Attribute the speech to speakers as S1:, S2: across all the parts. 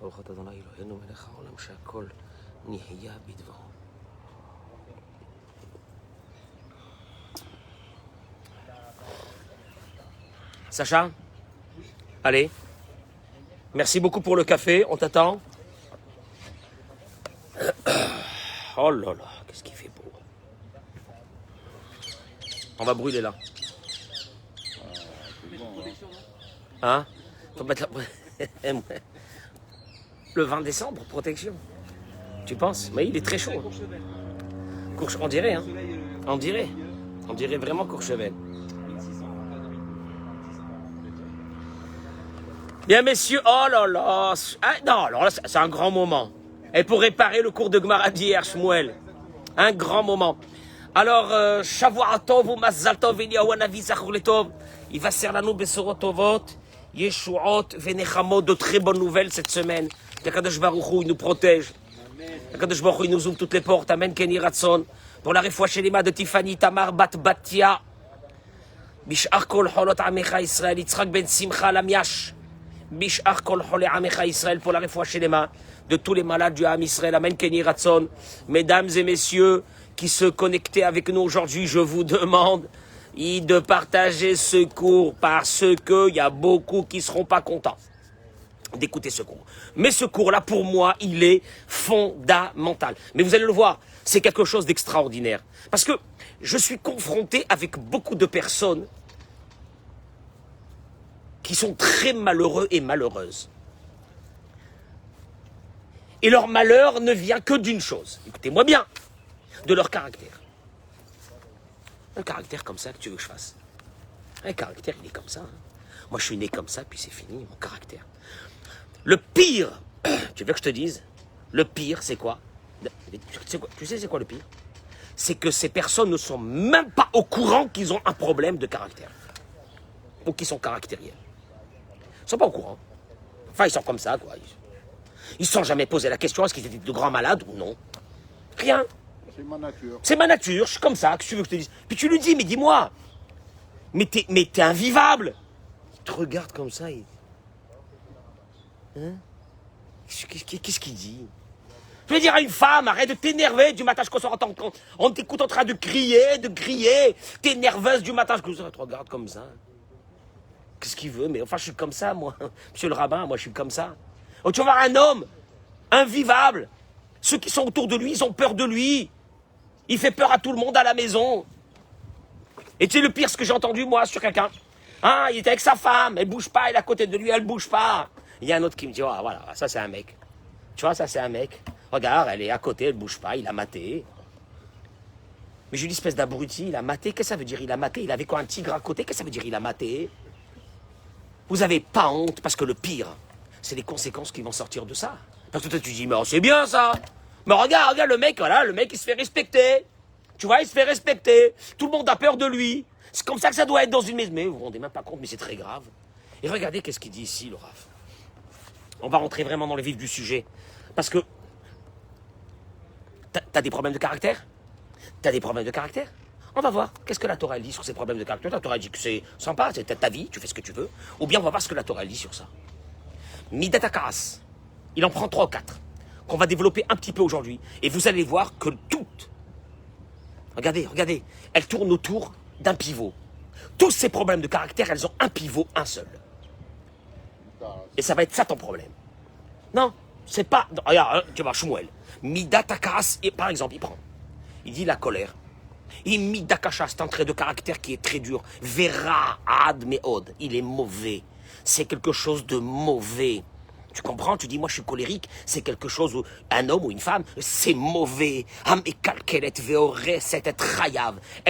S1: ברוך אתה אדוני אלוהינו מלך העולם שהכל נהיה בדברו. Sacha, allez. Merci beaucoup pour le café, on t'attend. Oh là là, qu'est-ce qu'il fait beau. On va brûler là. Hein? Faut mettre la... Le 20 décembre, protection. Tu penses? Mais il est très chaud. On dirait, hein? On dirait. On dirait vraiment Courchevel. Bien, messieurs, oh là là. Ah, non, alors là, c'est un grand moment. Et pour réparer le cours de Gemara d'hier, Shmuel. Un grand moment. Alors, Shavua Tov ou Mazal Tov, Eliyahu Hanavi Zachor Letov. Il va servir nous Besorot Tovot, Yeshuot, Venechamot, de très bonnes nouvelles cette semaine. Qu'Akadosh Baruch Hu, il nous protège. Qu'Akadosh Baruch Hu, il nous ouvre toutes les portes. Amen, Kenny Ratson. Pour la refoua Shelema de Tiffany, Tamar, Bat Batia. Bishar Kol Holot Amecha Israël, Yitzhak Ben Simcha Lamiash. Bishar Kol Hole Amecha Israël, pour la refoua Shelema de tous les malades du Ham Israël. Amen, Kenny Ratson. Mesdames et messieurs qui se connectaient avec nous aujourd'hui, je vous demande de partager ce cours parce qu'il y a beaucoup qui ne seront pas contents d'écouter ce cours. Mais ce cours-là, pour moi, il est fondamental. Mais vous allez le voir, c'est quelque chose d'extraordinaire. Parce que je suis confronté avec beaucoup de personnes qui sont très malheureux et malheureuses. Et leur malheur ne vient que d'une chose. Écoutez-moi bien, de leur caractère. Un caractère comme ça que tu veux que je fasse. Un caractère, il est comme ça. Hein. Moi, je suis né comme ça, puis c'est fini, mon caractère. Le pire, tu veux que je te dise, le pire, c'est quoi? Tu sais c'est quoi le pire? C'est que ces personnes ne sont même pas au courant qu'ils ont un problème de caractère. Ou qu'ils sont caractériels. Ils ne sont pas au courant. Enfin, ils sont comme ça, quoi. Ils ne se sont jamais posé la question, est-ce qu'ils étaient de grands malades ou non? Rien.
S2: C'est ma nature.
S1: C'est ma nature, je suis comme ça, que tu veux que je te dise. Puis tu lui dis, mais dis-moi, mais t'es invivable. Il te regarde comme ça, il... Hein? Qu'est-ce qu'il dit? Je veux dire à une femme, arrête de t'énerver du matin jusqu'au soir, on t'écoute en train de crier, t'es nerveuse du matin jusqu'au soir, tu te regardes comme ça. Qu'est-ce qu'il veut? Mais enfin, je suis comme ça, moi. Monsieur le rabbin, moi, je suis comme ça. Oh, tu vas voir un homme invivable. Ceux qui sont autour de lui, ils ont peur de lui. Il fait peur à tout le monde à la maison. Et tu sais le pire, ce que j'ai entendu, moi, sur quelqu'un. Hein, il était avec sa femme, elle bouge pas, elle est à côté de lui, elle bouge pas. Il y a un autre qui me dit, oh, voilà, ça c'est un mec. Tu vois, ça c'est un mec. Regarde, elle est à côté, elle bouge pas, il a maté. Mais je lui dis, espèce d'abruti, il a maté, qu'est-ce que ça veut dire, il a maté? Il avait quoi, un tigre à côté, qu'est-ce que ça veut dire, il a maté? Vous avez pas honte, parce que le pire, c'est les conséquences qui vont sortir de ça. Parce que toi, tu dis, mais oh, c'est bien ça. Mais regarde le mec, voilà, le mec, il se fait respecter. Tu vois, il se fait respecter. Tout le monde a peur de lui. C'est comme ça que ça doit être dans une maison. Mais vous vous rendez même pas compte, mais c'est très grave. Et regardez qu'est-ce qu'il dit ici, le Rav. On va rentrer vraiment dans le vif du sujet. Parce que... T'as des problèmes de caractère? T'as des problèmes de caractère? On va voir. Qu'est-ce que la Torah dit sur ces problèmes de caractère? La Torah dit que c'est sympa, c'est ta vie, tu fais ce que tu veux. Ou bien on va voir ce que la Torah dit sur ça. Midat HaKaras. Il en prend 3 ou 4. Qu'on va développer un petit peu aujourd'hui. Et vous allez voir que toutes, regardez, elles tournent autour d'un pivot. Tous ces problèmes de caractère, elles ont un pivot, un seul. Et ça va être ça ton problème. Non, c'est pas... Regarde, tu vois, Shmuel. Midat HaKaras, par exemple, il prend. Il dit la colère. Et Midat HaKaras, c'est un trait de caractère qui est très dur. Vera ad meod. Il est mauvais. C'est quelque chose de mauvais. Tu comprends? Tu dis, moi je suis colérique, c'est quelque chose où un homme ou une femme, c'est mauvais. Elle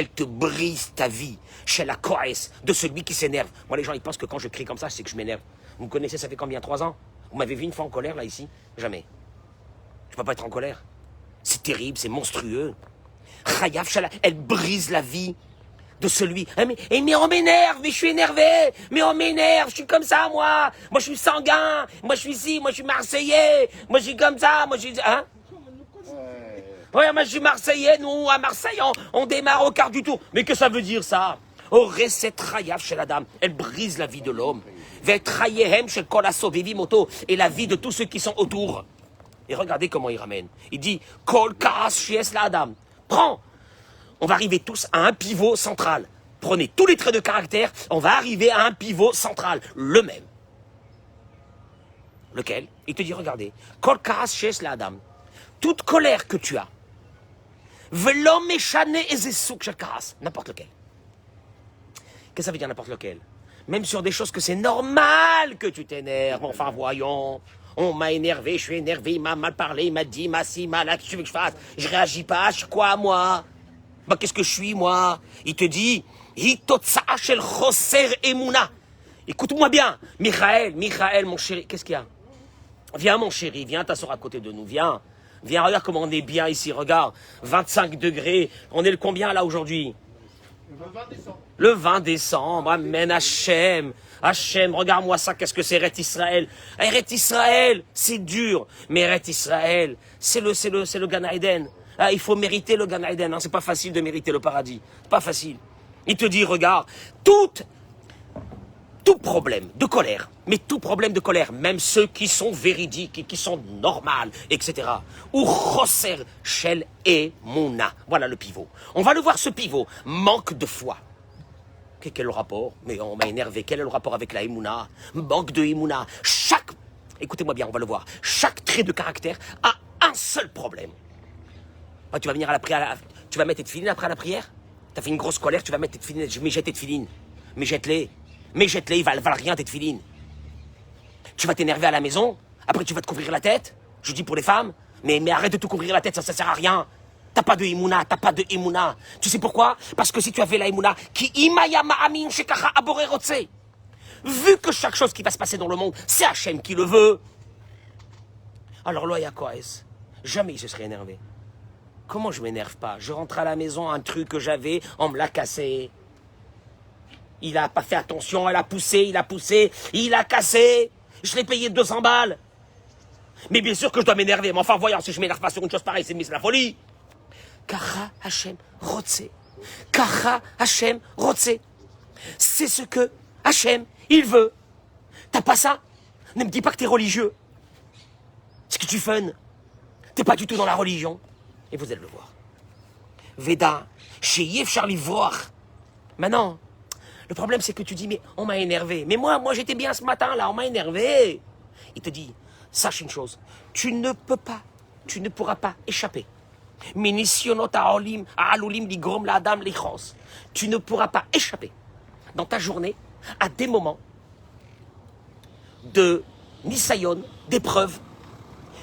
S1: te brise ta vie. Chez la coïs de celui qui s'énerve. Moi, les gens, ils pensent que quand je crie comme ça, c'est que je m'énerve. Vous me connaissez, ça fait combien? 3 ans? Vous m'avez vu une fois en colère, là, ici? Jamais. Je peux pas être en colère. C'est terrible, c'est monstrueux. Elle brise la vie de celui. Mais on m'énerve, mais je suis énervé, mais on m'énerve, je suis comme ça, moi. Moi, je suis sanguin, moi, je suis ici, moi, je suis marseillais, moi, je suis comme ça, moi, je suis... Hein? Ouais, moi, je suis marseillais, nous, à Marseille, on démarre au quart du tour. Mais que ça veut dire, ça? Oh, recette Rayav chez la dame. Elle brise la vie de l'homme. et la vie de tous ceux qui sont autour. Et regardez comment il ramène. Il dit, Kol kaas shies la adam. Prends. On va arriver tous à un pivot central. Prenez tous les traits de caractère, on va arriver à un pivot central, le même. Lequel? Il te dit, regardez, Kol kaas shies la adam. Toute colère que tu as, velo meshane ezesuk shel kaas, n'importe lequel. Qu'est-ce que ça veut dire n'importe lequel? Même sur des choses que c'est normal que tu t'énerves. Enfin, voyons. On m'a énervé, je suis énervé, il m'a mal parlé, il m'a dit, si, mal, qu'est-ce que tu veux que je fasse? Je réagis pas, je suis quoi, moi? Bah, qu'est-ce que je suis, moi? Il te dit, Hitotsa'a shel choser emuna. Écoute-moi bien, Michael, mon chéri, qu'est-ce qu'il y a? Viens, mon chéri, viens, t'asseoir à côté de nous, viens. Viens, regarde comment on est bien ici, regarde. 25 degrés, on est le combien, là, aujourd'hui? Le 20 décembre, Amen, Hachem, regarde-moi ça, qu'est-ce que c'est Eret Israël? Eret Israël, c'est dur, mais Eret Israël, c'est le Gan Eden. Ah, il faut mériter le Gan Eden, hein. C'est pas facile de mériter le paradis, c'est pas facile. Il te dit, regarde, tout problème de colère, mais tout problème de colère, même ceux qui sont véridiques et qui sont normales, etc. Ou choser shel emuna. Voilà le pivot. On va le voir, ce pivot. Manque de foi. Quel est le rapport? Mais on m'a énervé. Quel est le rapport avec la emuna? Manque de emuna. Écoutez-moi bien, on va le voir. Chaque trait de caractère a un seul problème. Ah, tu vas venir à la prière, tu vas mettre tes tefilines après la prière? Tu as fait une grosse colère, tu vas mettre tes tefilines. Mais jette tes tefilines. Mais jette-les. Mais jette-les, ils valent rien tes tefilines. Tu vas t'énerver à la maison, après tu vas te couvrir la tête. Je dis pour les femmes, mais arrête de te couvrir la tête, ça sert à rien. T'as pas de imuna, t'as pas de imuna. Tu sais pourquoi? Parce que si tu avais la imuna, qui imaya ma'amin shekacha abore rotse. Vu que chaque chose qui va se passer dans le monde, c'est Hachem qui le veut. Alors Loya Koès, jamais il se serait énervé. Comment je m'énerve pas? Je rentre à la maison, un truc que j'avais, on me l'a cassé. Il a pas fait attention, il a poussé, il a cassé. Je l'ai payé 200 balles. Mais bien sûr que je dois m'énerver. Mais enfin, voyons, si je m'énerve pas sur une chose pareille, c'est la folie. Kacha Hachem Rotse. Kacha Hachem Rotse. C'est ce que Hachem, il veut. T'as pas ça? Ne me dis pas que t'es religieux. C'est que tu fun. T'es pas du tout dans la religion. Et vous allez le voir. Veda, chez Yev Charlie voir. Maintenant, le problème c'est que tu dis, mais on m'a énervé. Mais moi j'étais bien ce matin là, on m'a énervé. Il te dit, sache une chose, tu ne pourras pas échapper. Tu ne pourras pas échapper dans ta journée à des moments de nisayon, d'épreuves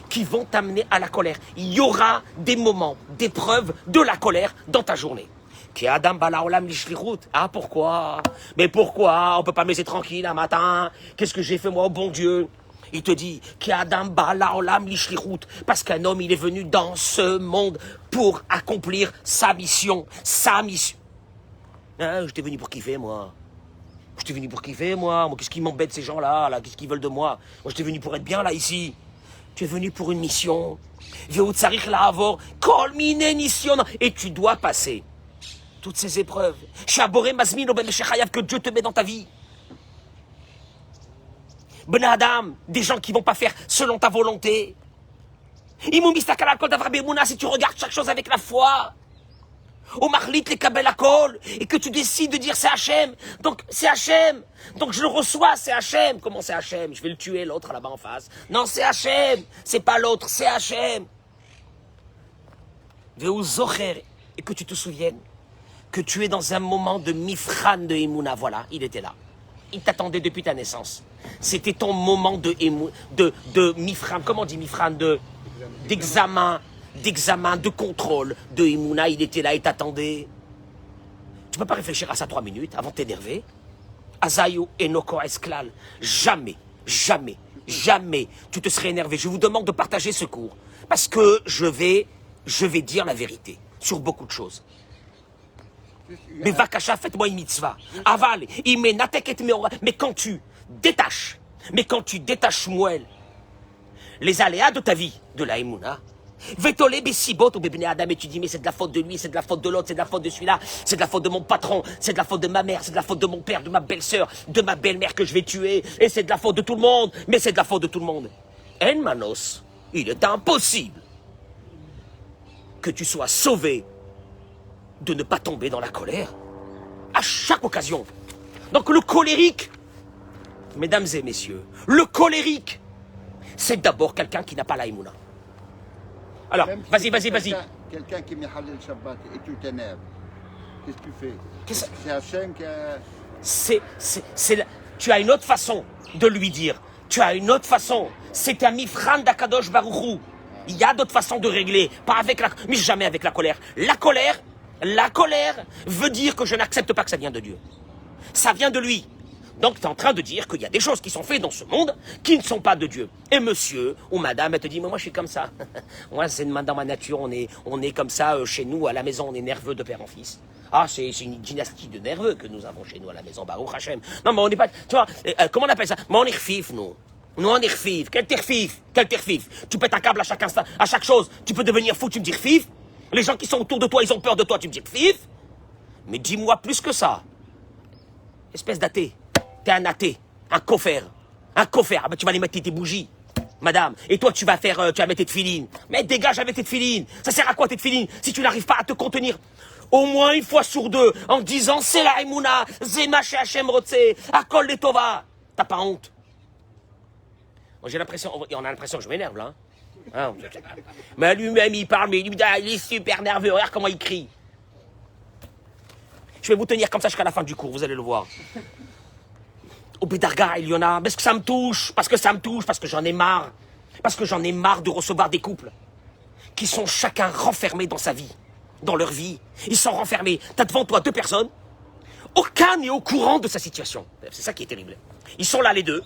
S1: qui vont t'amener à la colère. Il y aura des moments d'épreuve de la colère dans ta journée. Ah, pourquoi? Mais pourquoi? On peut pas me laisser tranquille un matin? Qu'est-ce que j'ai fait moi, au bon Dieu? Il te dit, parce qu'un homme, il est venu dans ce monde pour accomplir sa mission. Sa mission. Ah, j'étais venu pour kiffer, moi. J'étais venu pour kiffer, moi. Qu'est-ce qui m'embête, ces gens-là, là? Qu'est-ce qu'ils veulent de moi? Moi, j'étais venu pour être bien, là, ici. Tu es venu pour une mission. Et tu dois passer toutes ces épreuves. Que Dieu te met dans ta vie. Ben Adam, des gens qui vont pas faire selon ta volonté. Si tu regardes chaque chose avec la foi. Au marlit les kabel akol, et que tu décides de dire c'est Hachem. Donc c'est Hachem. Donc je le reçois, c'est Hachem. Comment c'est Hachem? Je vais le tuer l'autre là-bas en face. Non, c'est Hachem. C'est pas l'autre, c'est Hachem. Et que tu te souviennes que tu es dans un moment de mifran de Emouna. Voilà, il était là. Il t'attendait depuis ta naissance. C'était ton moment de mifran. Comment on dit mifran? D'examen, de contrôle de Emouna. Il était là, il t'attendait. Tu peux pas réfléchir à ça 3 minutes avant de t'énerver. Azayu enoko esklal. Jamais tu te serais énervé. Je vous demande de partager ce cours. Parce que je vais dire la vérité sur beaucoup de choses. Mais Vakasha, faites-moi une mitzvah. Aval, mais quand tu détaches Shmuel, les aléas de ta vie, de la Emouna, Vetolé Bessibot ou Bébné Adam, et tu dis mais c'est de la faute de lui, c'est de la faute de l'autre, c'est de la faute de celui-là, c'est de la faute de mon patron, c'est de la faute de ma mère, c'est de la faute de mon père, de ma belle-sœur, de ma belle-mère que je vais tuer, et c'est de la faute de tout le monde, mais c'est de la faute de tout le monde. En Manos, il est impossible que tu sois sauvé de ne pas tomber dans la colère à chaque occasion. Donc le colérique, mesdames et messieurs, le colérique, c'est d'abord quelqu'un qui n'a pas la Emouna. Alors, vas-y.
S2: Quelqu'un qui met Halil Shabbat et tu t'énerves, qu'est-ce que tu fais? C'est Hachem qui a...
S1: Tu as une autre façon de lui dire. Tu as une autre façon. C'est un mifran d'Akadosh Baruchou. Il y a d'autres façons de régler. Pas avec la... Mais jamais avec la colère. La colère veut dire que je n'accepte pas que ça vient de Dieu. Ça vient de lui. Donc tu es en train de dire qu'il y a des choses qui sont faites dans ce monde qui ne sont pas de Dieu. Et monsieur ou madame, elle te dit, mais moi je suis comme ça. Moi c'est dans ma nature, on est comme ça chez nous, à la maison, on est nerveux de père en fils. Ah, c'est une dynastie de nerveux que nous avons chez nous à la maison, Baruch Hashem. Non mais on n'est pas, tu vois, comment on appelle ça? Mais on est refif, nous. Nous on est refif. Quel terfif? Tu pètes un câble à chaque instant, à chaque chose. Tu peux devenir fou, tu me dis refif. Les gens qui sont autour de toi, ils ont peur de toi, tu me dis refif. Mais dis-moi plus que ça. Espèce d'athée. T'es un athée, un coffre. Ah ben tu vas aller mettre tes bougies, madame. Et toi tu vas mettre tes tefilines. Mais dégage avec tes tefilines. Ça sert à quoi tes tefilines si tu n'arrives pas à te contenir au moins une fois sur deux en disant c'est la Emouna, Zema chez Hachem Rotse, Akol de Tova. T'as pas honte? J'ai l'impression, on a l'impression que je m'énerve là. Hein, mais lui-même il parle, mais il est super nerveux. Regarde comment il crie. Je vais vous tenir comme ça jusqu'à la fin du cours, vous allez le voir. Au Bédarga, il y en a, parce que ça me touche, parce que j'en ai marre. Parce que j'en ai marre de recevoir des couples qui sont chacun renfermés dans sa vie, dans leur vie. Ils sont renfermés. T'as devant toi deux personnes, aucun n'est au courant de sa situation. C'est ça qui est terrible. Ils sont là les deux.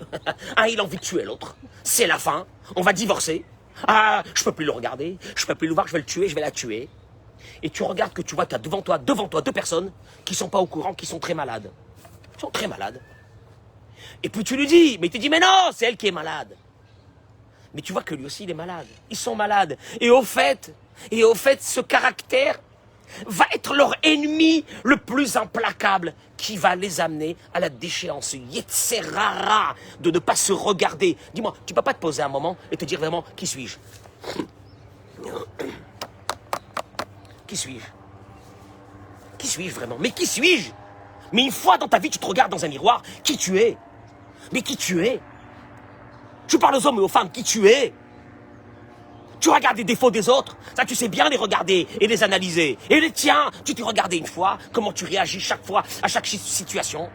S1: Un, il a envie de tuer l'autre. C'est la fin. On va divorcer. Ah, je peux plus le regarder, je peux plus le voir, je vais le tuer, je vais la tuer. Et tu regardes que tu vois, tu as devant toi deux personnes qui sont pas au courant, qui sont très malades. Ils sont très malades. Et puis tu lui dis, mais il te dit, mais non, c'est elle qui est malade. Mais tu vois que lui aussi, il est malade. Ils sont malades. Et au fait, ce caractère va être leur ennemi le plus implacable qui va les amener à la déchéance. Yetzerara, de ne pas se regarder. Dis-moi, tu peux pas te poser un moment et te dire vraiment, qui suis-je? Qui suis-je? Qui suis-je vraiment? Mais qui suis-je? Mais une fois dans ta vie, tu te regardes dans un miroir, qui tu es? Mais qui tu es? Tu parles aux hommes et aux femmes, qui tu es? Tu regardes les défauts des autres, ça tu sais bien les regarder et les analyser. Et les tiens, tu t'es regardé une fois, comment tu réagis chaque fois, à chaque situation.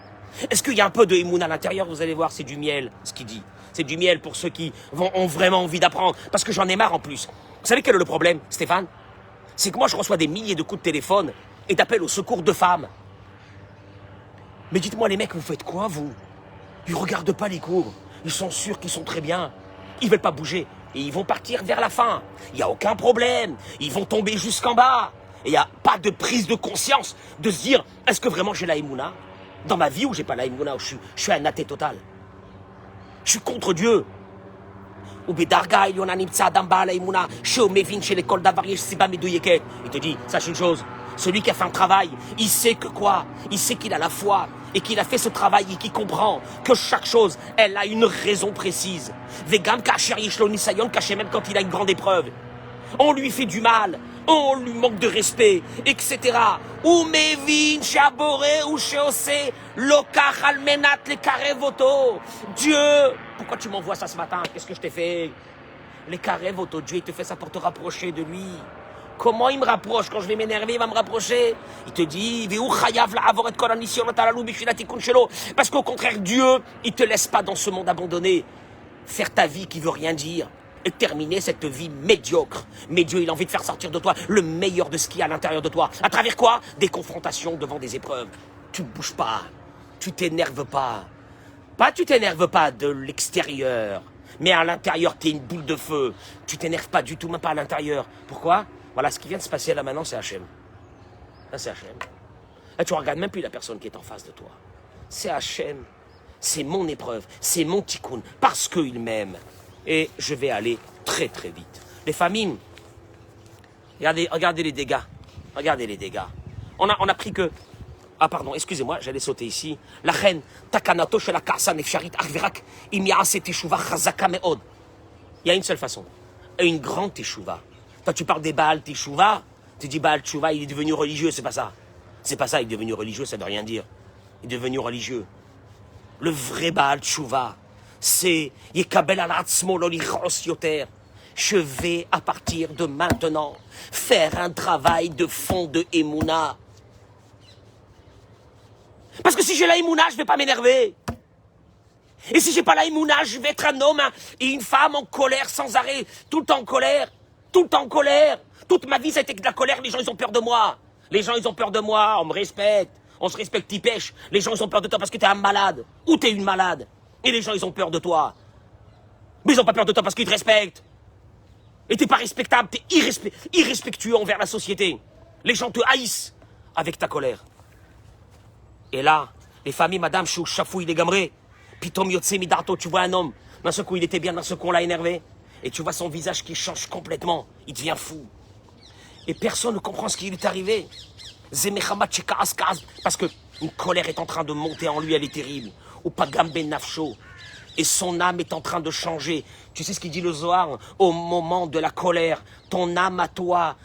S1: Est-ce qu'il y a un peu de Emoun à l'intérieur? Vous allez voir, c'est du miel, ce qu'il dit. C'est du miel pour ceux qui ont vraiment envie d'apprendre. Parce que j'en ai marre en plus. Vous savez quel est le problème, Stéphane? C'est que moi je reçois des milliers de coups de téléphone et d'appels au secours de femmes. Mais dites-moi les mecs, vous faites quoi vous? Ils regardent pas les cours. Ils sont sûrs qu'ils sont très bien. Ils veulent pas bouger. Et ils vont partir vers la fin. Il n'y a aucun problème. Ils vont tomber jusqu'en bas. Et il n'y a pas de prise de conscience de se dire, est-ce que vraiment j'ai la Emouna dans ma vie ou j'ai pas la Emouna, où je suis un athée total? Je suis contre Dieu. Il te dit, sache une chose, celui qui a fait un travail, il sait que quoi? Il sait qu'il a la foi et qu'il a fait ce travail et qu'il comprend que chaque chose, elle a une raison précise. Même quand il a une grande épreuve, on lui fait du mal, on lui manque de respect, etc. Dieu, pourquoi tu m'envoies ça ce matin? Qu'est-ce que je t'ai fait? Les carrés voto, Dieu il te fait ça pour te rapprocher de lui. Comment il me rapproche? Quand je vais m'énerver, il va me rapprocher. Il te dit, parce qu'au contraire, Dieu, il te laisse pas dans ce monde abandonné faire ta vie qui veut rien dire et terminer cette vie médiocre. Mais Dieu, il a envie de faire sortir de toi le meilleur de ce qu'il y a à l'intérieur de toi. À travers quoi? Des confrontations devant des épreuves. Tu ne bouges pas. Tu t'énerves pas. Tu t'énerves pas de l'extérieur. Mais à l'intérieur, tu es une boule de feu. Tu t'énerves pas du tout, même pas à l'intérieur. Pourquoi? Voilà, ce qui vient de se passer là maintenant, c'est Hachem. Là, c'est Hachem. Là, tu regardes même plus la personne qui est en face de toi. C'est Hachem. C'est mon épreuve. C'est mon tikkun. Parce qu'il m'aime. Et je vais aller très très vite. Les familles, Regardez les dégâts. Regardez les dégâts. On a pris que... Ah pardon, excusez-moi, j'allais sauter ici. La reine, Takanato shel Karsa nefsharit achverak im ya'aseh teshuva chazaka me'od. Il y a une seule façon. Une grande teshuva. Toi, tu parles des Baal teshuva. Tu dis Baal teshuva, il est devenu religieux, c'est pas ça. C'est pas ça, il est devenu religieux, ça ne veut rien dire. Il est devenu religieux. Le vrai Baal teshuva, c'est Yekabel al atzmo lo lichos yoter. Je vais, à partir de maintenant, faire un travail de fond de Emouna. Parce que si j'ai la Emouna, je ne vais pas m'énerver. Et si j'ai pas la Emouna, je vais être un homme et une femme en colère sans arrêt. Tout le temps en colère. Tout le temps en colère. Toute ma vie, ça a été que de la colère. Les gens, ils ont peur de moi. Les gens, ils ont peur de moi. On me respecte. On se respecte, ils pêchent. Les gens, ils ont peur de toi parce que tu es un malade. Ou tu es une malade. Et les gens, ils ont peur de toi. Mais ils n'ont pas peur de toi parce qu'ils te respectent. Et t'es pas respectable, t'es irrespectueux envers la société. Les gens te haïssent avec ta colère. Et là, les familles, madame, chafouille les gamrés. Pitom yotse midarto, tu vois un homme. D'un seul coup, il était bien, d'un seul coup, on l'a énervé. Et tu vois son visage qui change complètement. Il devient fou. Et personne ne comprend ce qui lui est arrivé. Parce que une colère est en train de monter en lui, elle est terrible. Ou pagam ben nafsho. Et son âme est en train de changer. Tu sais ce qu'il dit le Zohar? Au moment de la colère, ton âme à toi,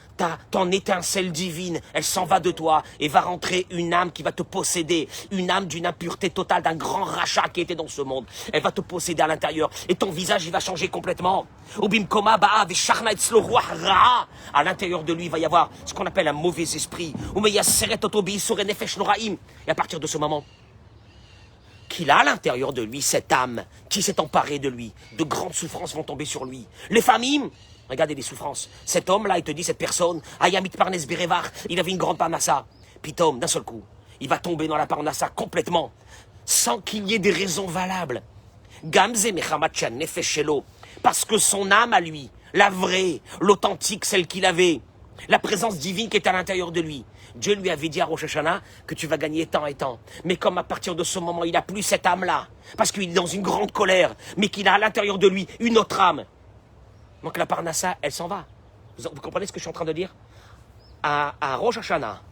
S1: ton étincelle divine, elle s'en va de toi et va rentrer une âme qui va te posséder. Une âme d'une impureté totale, d'un grand rachat qui était dans ce monde. Elle va te posséder à l'intérieur et ton visage, il va changer complètement. À l'intérieur de lui, il va y avoir ce qu'on appelle un mauvais esprit. Et à partir de ce moment, qu'il a à l'intérieur de lui, cette âme qui s'est emparée de lui. De grandes souffrances vont tomber sur lui. Les familles, regardez les souffrances. Cet homme-là, il te dit, cette personne, Ayamit Parnes Berevar, il avait une grande parnassa. Pitom, d'un seul coup, il va tomber dans la parnassa complètement, sans qu'il y ait des raisons valables. Gamze Mechamachan Nefeshelo, parce que son âme à lui, la vraie, l'authentique, celle qu'il avait, la présence divine qui est à l'intérieur de lui. Dieu lui avait dit à Rosh Hashanah que tu vas gagner tant et tant. Mais comme à partir de ce moment, il n'a plus cette âme-là, parce qu'il est dans une grande colère, mais qu'il a à l'intérieur de lui une autre âme. Donc la parnassa, elle s'en va. Vous comprenez ce que je suis en train de dire? À Rosh Hashanah,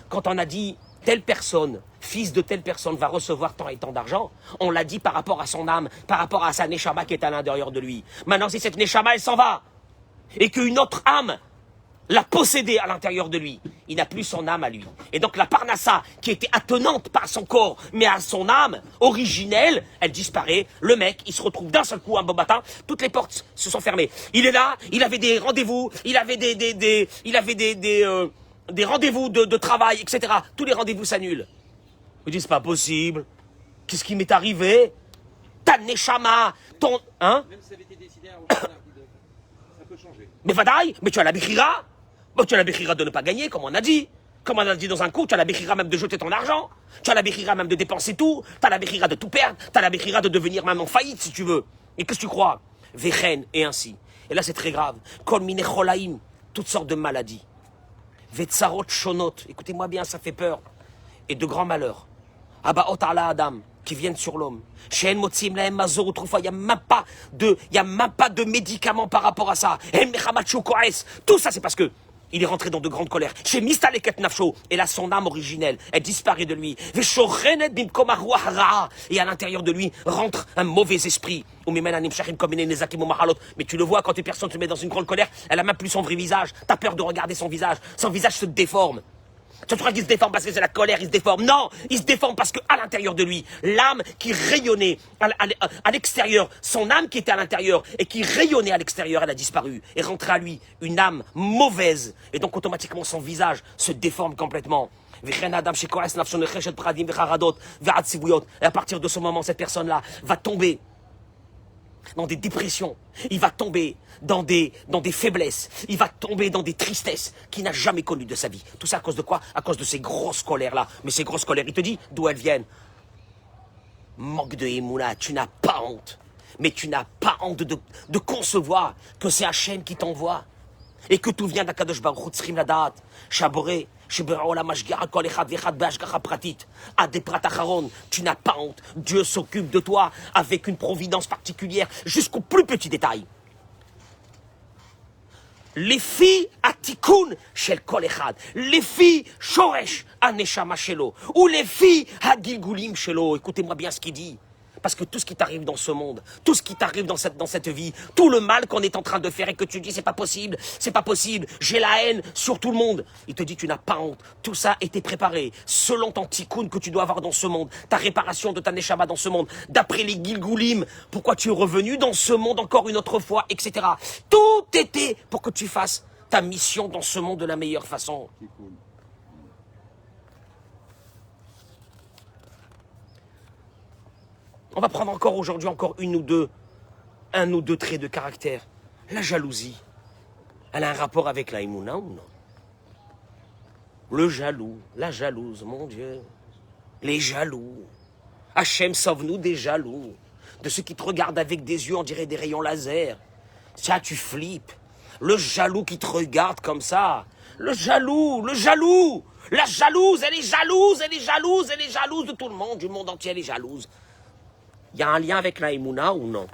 S1: quand on a dit telle personne, fils de telle personne va recevoir tant et tant d'argent, on l'a dit par rapport à son âme, par rapport à sa neshama qui est à l'intérieur de lui. Maintenant, si cette neshama, elle s'en va, et qu'une autre âme l'a possédé à l'intérieur de lui, il n'a plus son âme à lui. Et donc la parnassa, qui était attenante par son corps, mais à son âme originelle, elle disparaît. Le mec, il se retrouve d'un seul coup un beau matin, toutes les portes se sont fermées. Il est là, il avait des rendez-vous, il avait des rendez-vous de travail, etc. Tous les rendez-vous s'annulent. Il dit, c'est pas possible. Qu'est-ce qui m'est arrivé? Ta neshama, ton... Hein? Même si ça avait été décidé à ça peut changer. Mais vadaï, mais tu as la bichira. Bon, tu as la bichira de ne pas gagner, comme on a dit. Comme on a dit dans un coup, tu as la bichira même de jeter ton argent. Tu as la bichira même de dépenser tout. Tu as la bichira de tout perdre. Tu as la bichira de devenir même en faillite, si tu veux. Et qu'est-ce que tu crois? Vechen, et ainsi. Et là, c'est très grave. Kol mine cholaim, toutes sortes de maladies. Vetsarot shonot, écoutez-moi bien, ça fait peur. Et de grands malheurs. Abaot ala Adam, qui viennent sur l'homme. Shen motzim lahem mazor ou troufa, il n'y a même pas de médicaments par rapport à ça. Tout ça, c'est parce que il est rentré dans de grandes colères. Chez Mistaleket Nafsho, et là, son âme originelle, elle disparaît de lui. Et à l'intérieur de lui rentre un mauvais esprit. Mais tu le vois, quand une personne se met dans une grande colère, elle a même plus son vrai visage. T'as peur de regarder son visage. Son visage se déforme. Tu crois qu'il se déforme parce que c'est la colère, il se déforme? Non, il se déforme parce qu'à l'intérieur de lui, l'âme qui rayonnait à l'extérieur, son âme qui était à l'intérieur et qui rayonnait à l'extérieur, elle a disparu. Et rentré à lui une âme mauvaise. Et donc automatiquement son visage se déforme complètement. Et à partir de ce moment, cette personne-là va tomber dans des dépressions, il va tomber dans des faiblesses, il va tomber dans des tristesses qu'il n'a jamais connues de sa vie. Tout ça à cause de quoi? À cause de ces grosses colères-là. Mais ces grosses colères, il te dit d'où elles viennent. Manque de émoula, tu n'as pas honte. Mais tu n'as pas honte de concevoir que c'est Hachem qui t'envoie. Et que tout vient d'Akadosh Baruch Hu Tzrim Ladat, Shaboré, tu n'as pas honte. Dieu s'occupe de toi avec une providence particulière jusqu'au plus petit détail. לפי התיקון של כל אחד, לפי שורש הנשמה שלו, ou לפי הגלגולים שלו. Écoutez-moi bien ce qu'il dit. Parce que tout ce qui t'arrive dans ce monde, tout ce qui t'arrive dans cette vie, tout le mal qu'on est en train de faire et que tu dis c'est pas possible, j'ai la haine sur tout le monde. Il te dit tu n'as pas honte, tout ça était préparé selon ton tikkun que tu dois avoir dans ce monde, ta réparation de ta neshama dans ce monde, d'après les gilgulim, pourquoi tu es revenu dans ce monde encore une autre fois, etc. Tout était pour que tu fasses ta mission dans ce monde de la meilleure façon. On va prendre encore aujourd'hui un ou deux traits de caractère. La jalousie, elle a un rapport avec la Emouna ou non? Le jaloux, la jalouse, mon Dieu. Les jaloux. Hachem, sauve-nous des jaloux. De ceux qui te regardent avec des yeux, on dirait des rayons laser. Ça, tu flippes. Le jaloux qui te regarde comme ça. Le jaloux. La jalouse, elle est jalouse de tout le monde, du monde entier, elle est jalouse. Il y a un lien avec la Emouna ou non?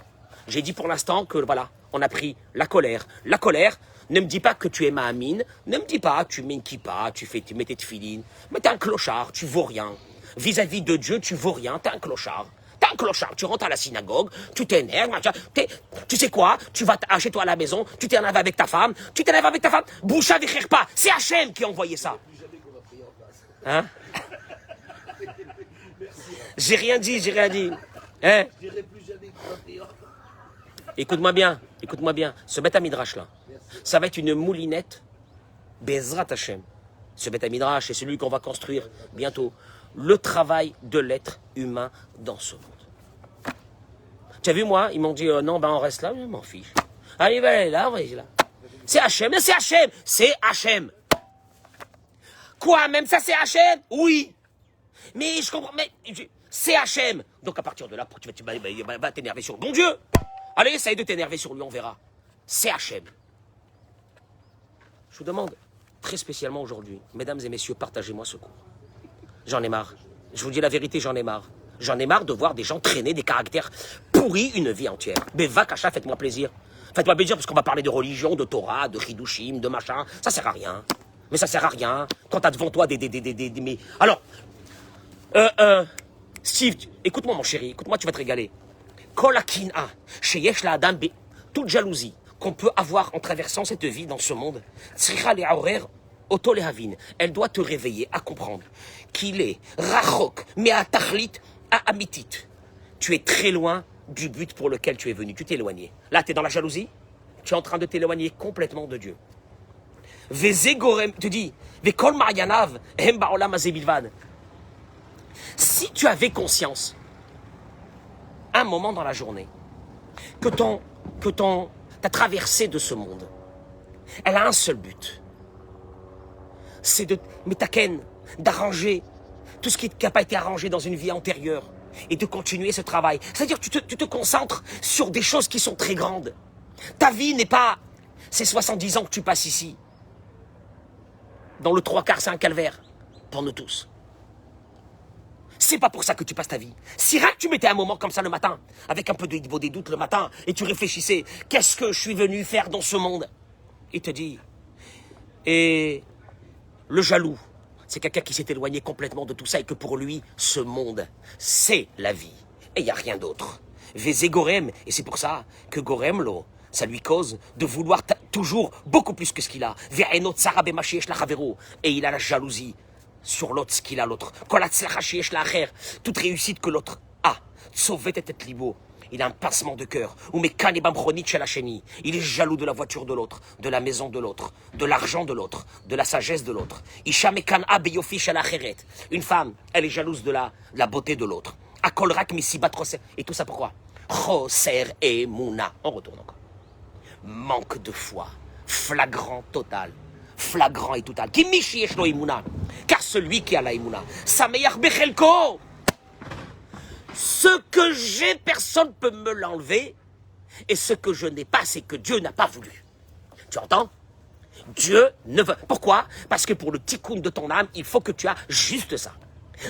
S1: J'ai dit pour l'instant que, voilà, on a pris la colère. La colère, ne me dis pas que tu es Mahamine, ne me dis pas que tu mets une kippa, tu mets tes tefilines, mais t'es un clochard, tu vaux rien. Vis-à-vis de Dieu, tu vaux rien, t'es un clochard. T'es un clochard, tu rentres à la synagogue, tu t'énerves, tu sais quoi, tu vas chez toi à la maison, tu t'énerves avec ta femme, Boucha d'écrire pas, c'est Hachem qui a envoyé ça. Hein? J'ai rien dit. Hein? Écoute-moi bien. Ce Beth Midrash là, ça va être une moulinette Bezrat Hashem. Ce Beth Midrash est celui qu'on va construire bientôt. Le travail de l'être humain dans ce monde. Tu as vu moi, ils m'ont dit non, on reste là, je m'en fiche. Allez, va là, on va là. C'est Hachem. Quoi, même ça c'est Hachem? Oui. Mais je comprends, c'est Hachem. Donc à partir de là, tu vas t'énerver sur bon Dieu. Allez, essaye de t'énerver sur lui, on verra. C'est Hachem. Je vous demande, très spécialement aujourd'hui, mesdames et messieurs, partagez-moi ce cours. J'en ai marre. Je vous dis la vérité, j'en ai marre. J'en ai marre de voir des gens traîner des caractères pourris une vie entière. Mais va, Kacha, faites-moi plaisir. Faites-moi plaisir parce qu'on va parler de religion, de Torah, de Hidushim, de machin. Ça sert à rien. Mais ça sert à rien quand t'as devant toi des... Mais... Alors... Steve, écoute-moi mon chéri, écoute-moi, tu vas te régaler. Kolakina, sheyesh la adam, toute jalousie qu'on peut avoir en traversant cette vie dans ce monde, elle doit te réveiller à comprendre qu'il est rachok, mais à tachlit, à amitit. Tu es très loin du but pour lequel tu es venu, tu t'es éloigné. Là, tu es dans la jalousie, tu es en train de t'éloigner complètement de Dieu. Vezegorem, tu dis, Vekol Marianav, Hem Baolam Azebilvan. Si tu avais conscience, un moment dans la journée, que ta traversée de ce monde, elle a un seul but. C'est de metaken, d'arranger tout ce qui n'a pas été arrangé dans une vie antérieure et de continuer ce travail. C'est-à-dire que tu te concentres sur des choses qui sont très grandes. Ta vie n'est pas ces 70 ans que tu passes ici. Dans le 3/4, c'est un calvaire pour nous tous. C'est pas pour ça que tu passes ta vie. Si rien que tu mettais un moment comme ça le matin, avec un peu des doutes le matin, et tu réfléchissais, qu'est-ce que je suis venu faire dans ce monde? Il te dit, et le jaloux, c'est quelqu'un qui s'est éloigné complètement de tout ça et que pour lui, ce monde, c'est la vie. Et il n'y a rien d'autre. Vézé Gorem, et c'est pour ça que Gorem, ça lui cause de vouloir toujours beaucoup plus que ce qu'il a. Et il a la jalousie sur l'autre, ce qu'il a l'autre. Toute réussite que l'autre a. Il a un pincement de cœur. Il est jaloux de la voiture de l'autre, de la maison de l'autre, de l'argent de l'autre, de la sagesse de l'autre. Une femme, elle est jalouse de la beauté de l'autre. Et tout ça pourquoi? On retourne encore. Manque de foi, flagrant total. Flagrant et total. Car celui qui a la Emouna, sa meilleure bechelko. Ce que j'ai, personne ne peut me l'enlever. Et ce que je n'ai pas, c'est que Dieu n'a pas voulu. Tu entends? Dieu ne veut. Pourquoi? Parce que pour le tikkun de ton âme, il faut que tu aies juste ça.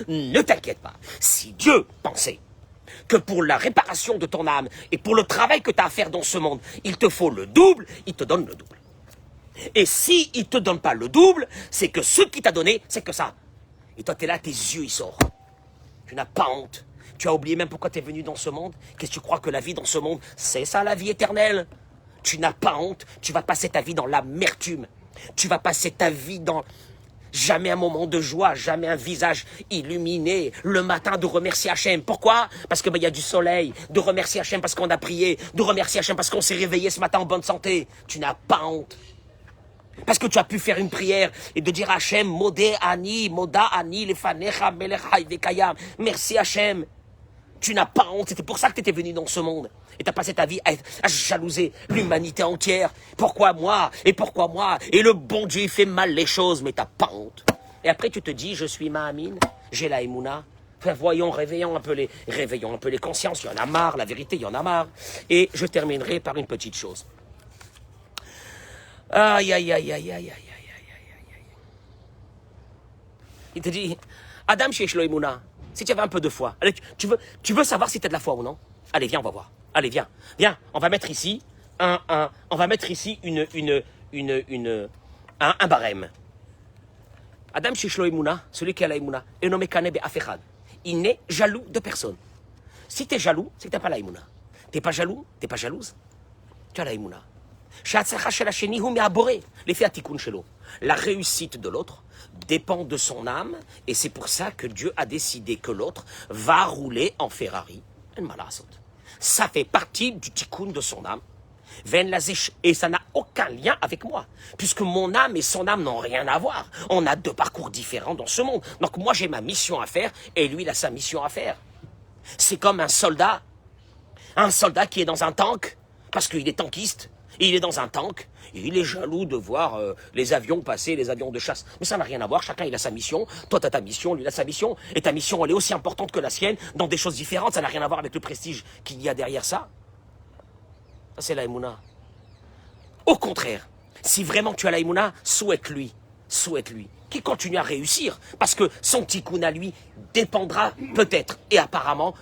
S1: Ne t'inquiète pas. Si Dieu pensait que pour la réparation de ton âme et pour le travail que tu as à faire dans ce monde, il te faut le double, il te donne le double. Et si il te donne pas le double, c'est que ce qu'il t'a donné, c'est que ça. Et toi, tu es là, tes yeux, ils sortent. Tu n'as pas honte. Tu as oublié même pourquoi tu es venu dans ce monde. Qu'est-ce que tu crois que la vie dans ce monde, c'est ça la vie éternelle? Tu n'as pas honte. Tu vas passer ta vie dans l'amertume. Tu vas passer ta vie dans jamais un moment de joie, jamais un visage illuminé. Le matin, de remercier Hachem. Pourquoi? Parce que y a du soleil. De remercier Hachem parce qu'on a prié. De remercier Hachem parce qu'on s'est réveillé ce matin en bonne santé. Tu n'as pas honte. Parce que tu as pu faire une prière et de dire Hachem, Modé Ani, Moda Ani, Lefanecha, Melech Vekayam. Merci Hachem. Tu n'as pas honte. C'était pour ça que tu étais venu dans ce monde. Et tu as passé ta vie à jalouser l'humanité entière. Pourquoi moi? Et pourquoi moi? Et le bon Dieu, il fait mal les choses, mais tu n'as pas honte. Et après, tu te dis, je suis Mahamine, j'ai la Emouna. Enfin, réveillons un peu les consciences. Il y en a marre, la vérité, il y en a marre. Et je terminerai par une petite chose. Aïe, aïe, aïe, aïe, aïe, aïe, aïe, aïe. Il te dit, Adam Sheshlo Emouna, si tu avais un peu de foi, allez, tu veux savoir si tu as de la foi ou non? Allez, viens, on va voir. Allez, viens, on va mettre ici un barème. Adam Sheshlo Emouna, celui qui a la Emouna, Enome Kanebe Afechad, il n'est jaloux de personne. Si tu es jaloux, c'est que tu n'as pas la Emouna. Tu n'es pas jaloux, tu n'es pas jalouse, tu as la Emouna. La réussite de l'autre dépend de son âme et c'est pour ça que Dieu a décidé que l'autre va rouler en Ferrari. Ça fait partie du tikkun de son âme. Et ça n'a aucun lien avec moi, puisque mon âme et son âme n'ont rien à voir. On a deux parcours différents dans ce monde. Donc moi j'ai ma mission à faire et lui il a sa mission à faire. C'est comme un soldat qui est dans un tank, parce qu'il est tankiste. Et il est dans un tank, et il est jaloux de voir les avions passer, les avions de chasse. Mais ça n'a rien à voir, chacun il a sa mission, toi tu as ta mission, lui il a sa mission, et ta mission elle est aussi importante que la sienne, dans des choses différentes, ça n'a rien à voir avec le prestige qu'il y a derrière ça. Ça c'est la Emouna. Au contraire, si vraiment tu as la Emouna, souhaite-lui, qu'il continue à réussir, parce que son tikkun à lui dépendra peut-être, et apparemment,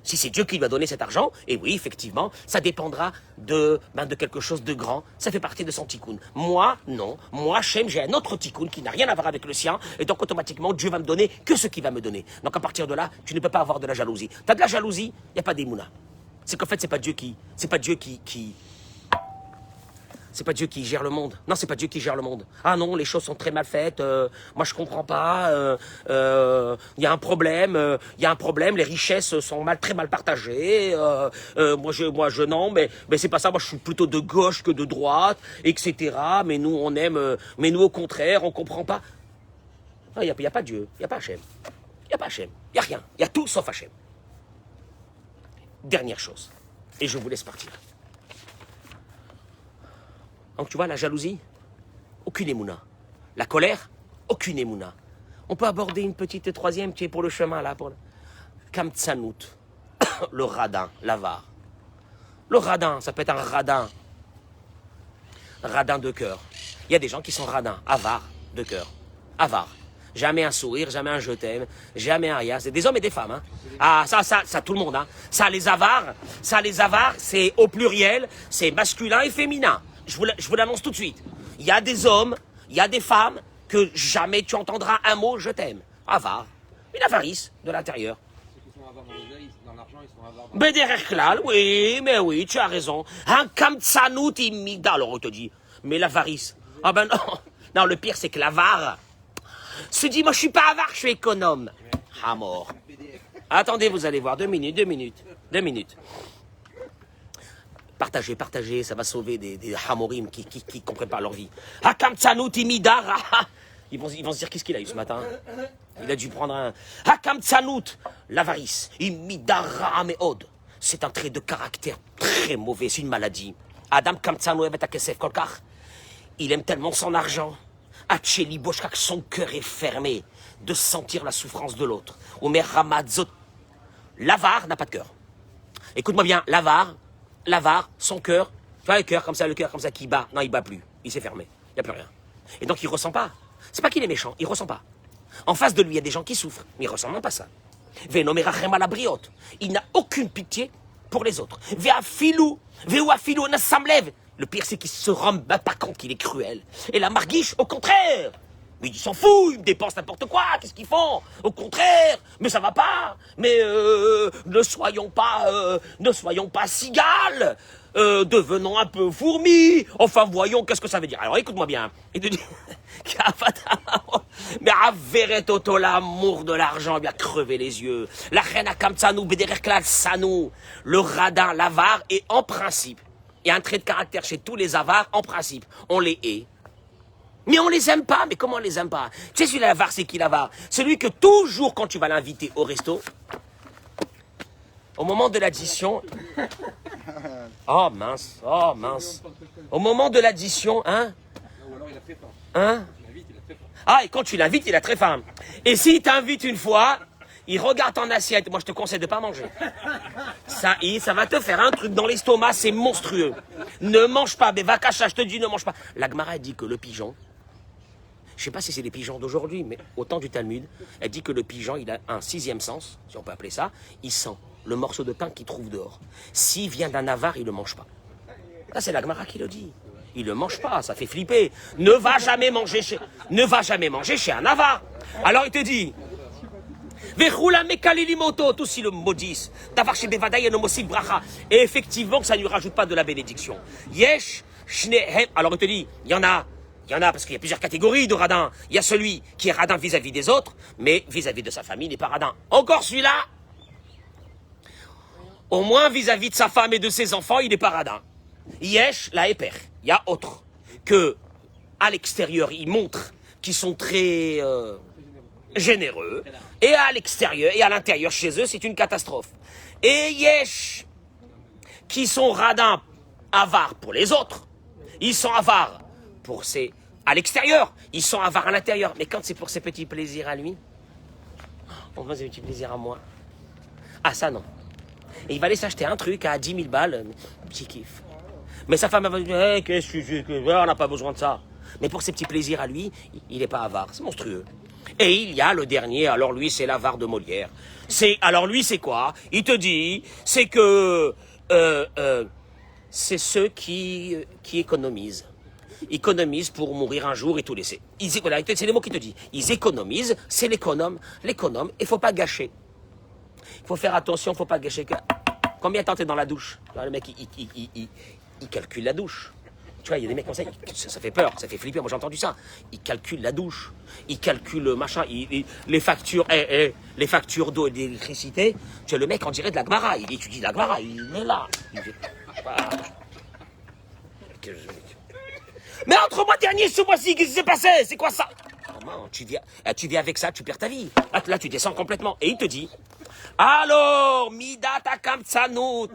S1: si c'est Dieu qui lui a donné cet argent, et oui, effectivement, ça dépendra de quelque chose de grand. Ça fait partie de son tikkun. Moi, non. Moi, Hachem, j'ai un autre tikkun qui n'a rien à voir avec le sien, et donc automatiquement, Dieu va me donner que ce qu'il va me donner. Donc à partir de là, tu ne peux pas avoir de la jalousie. Tu as de la jalousie, il n'y a pas d'émouna. C'est qu'en fait, c'est pas Dieu qui gère le monde. Non, c'est pas Dieu qui gère le monde. Ah non, les choses sont très mal faites. Moi, je comprends pas. Il y a un problème. Les richesses sont très mal partagées. Moi, je non. Mais c'est pas ça. Moi, je suis plutôt de gauche que de droite, etc. Mais nous, on aime. Mais nous, au contraire, on comprend pas. Il y a pas Dieu. Il y a pas Hachem. Il y a pas Hachem. Il y a rien. Il y a tout sauf Hachem. Dernière chose. Et je vous laisse partir. Donc tu vois, la jalousie, aucune émouna. La colère, aucune émouna. On peut aborder une petite troisième qui est pour le chemin, là, pour le Kamtsanout, le radin, l'avare. Le radin, ça peut être un radin de cœur. Il y a des gens qui sont radins, avares de cœur, avares. Jamais un sourire, jamais un je t'aime, jamais un rien. C'est des hommes et des femmes. Hein. Ah, ça, tout le monde. Hein. Ça, les avares, c'est au pluriel, c'est masculin et féminin. Je vous l'annonce tout de suite. Il y a des hommes, il y a des femmes que jamais tu entendras un mot je t'aime. Avare. Une avarice de l'intérieur.
S3: Ceux qui sont avares dans l'argent, ils sont avares.
S1: Bederklal, oui, tu as raison. Un kamtsanout imida, alors on te dit. Mais l'avarice. Ah ben non. Non, le pire c'est que l'avare se dit, moi je suis pas avare, je suis économe. Ah mort. Attendez, vous allez voir, 2 minutes. Partagez, ça va sauver des hamorim qui comprennent pas leur vie. Hakam tsanout imidar. Ils vont se dire, qu'est-ce qu'il a eu ce matin? Il a dû prendre un... Hakam tsanout, l'avarice. Imidar meod. C'est un trait de caractère très mauvais, c'est une maladie. Adam kamtsanout evet akesef kolkar. Il aime tellement son argent. Acheli boshkak, son cœur est fermé de sentir la souffrance de l'autre. Omer ramadzot. L'avare n'a pas de cœur. Écoute-moi bien, l'avare, son cœur, tu vois le cœur comme ça qui bat. Non, il bat plus. Il s'est fermé. Il n'y a plus rien. Et donc il ressent pas. C'est pas qu'il est méchant, il ressent pas. En face de lui, il y a des gens qui souffrent, mais il ressent même pas ça. Il n'a aucune pitié pour les autres. Veu afilou, on s'enlève. Le pire, c'est qu'il se rend même pas compte qu'il est cruel. Et la Marguiche, au contraire. Mais ils s'en foutent, ils dépensent n'importe quoi, qu'est-ce qu'ils font? Au contraire, mais ça va pas. Mais ne soyons pas cigales. Devenons un peu fourmis. Enfin, voyons qu'est-ce que ça veut dire. Alors, écoute-moi bien. Il te dit, mais avérez Toto, l'amour de l'argent, il a crevé les yeux. La reine a Kamtsanou, Bederekla Sanou. Le radin, l'avare, et en principe, il y a un trait de caractère chez tous les avares, en principe, on les hait. Mais on les aime pas, mais comment on les aime pas? Tu sais, celui l'avare, c'est qui l'avare? Celui que toujours, quand tu vas l'inviter au resto, au moment de l'addition... Oh mince. Au moment de l'addition, hein?
S3: Ou alors il a très faim.
S1: Hein?
S3: Tu l'invites, il a très faim.
S1: Ah, et quand tu l'invites, il a très faim. Et s'il t'invite une fois, il regarde ton assiette. Moi, je te conseille de pas manger. Ça va te faire un truc dans l'estomac, c'est monstrueux. Ne mange pas, mais Vakacha, je te dis, ne mange pas. La Gemara dit que le pigeon, je sais pas si c'est les pigeons d'aujourd'hui, mais au temps du Talmud, elle dit que le pigeon, il a un sixième sens, si on peut appeler ça, il sent le morceau de pain qu'il trouve dehors. S'il vient d'un avare, il le mange pas. Ça, c'est la Gemara qui le dit. Il le mange pas, ça fait flipper. Ne va jamais manger chez un avare. Alors il te dit, tous ils le maudissent. Et effectivement, que ça ne lui rajoute pas de la bénédiction. Yesh, shnehem. Alors il te dit, il y en a, parce qu'il y a plusieurs catégories de radins. Il y a celui qui est radin vis-à-vis des autres, mais vis-à-vis de sa famille, il n'est pas radin. Encore celui-là, au moins vis-à-vis de sa femme et de ses enfants, il n'est pas radin. Yesh, la éper. Il y a autre. Que, à l'extérieur, ils montrent qu'ils sont très généreux. Et à l'extérieur, et à l'intérieur, chez eux, c'est une catastrophe. Et Yesh, qui sont radins, avares pour les autres. Ils sont avares pour ses... à l'extérieur. Ils sont avares à l'intérieur. Mais quand c'est pour ses petits plaisirs à lui, on va ses petits plaisirs à moi. Ah, ça, non. Et il va aller s'acheter un truc à 10 000 balles, petit kiff. Mais sa femme va dire, hey, qu'est-ce que on n'a pas besoin de ça. Mais pour ses petits plaisirs à lui, il n'est pas avare. C'est monstrueux. Et il y a le dernier, alors lui, c'est l'avare de Molière. Alors lui, c'est quoi? Il te dit, c'est que c'est ceux qui économisent. Économisent pour mourir un jour et tout laisser. Voilà, c'est les mots qu'il te dit. Ils économisent, c'est l'économe. L'économe, il ne faut pas gâcher. Il faut faire attention, il ne faut pas gâcher. Combien de temps t'es dans la douche? Le mec, il calcule la douche. Tu vois, il y a des mecs comme ça, ça fait peur, ça fait flipper. Moi, j'ai entendu ça. Ils calculent la douche. Ils calculent machin. Les factures, les factures d'eau et d'électricité. Tu vois, le mec, on dirait de la Gemara. Il étudie la Gemara. Il est là. Il fait... Voilà. Mais entre mois dernier et ce mois-ci, qu'est-ce qui s'est passé? C'est quoi ça? Comment tu viens avec ça, tu perds ta vie. Là, tu descends complètement. Et il te dit, alors, Midata Kamtsanout.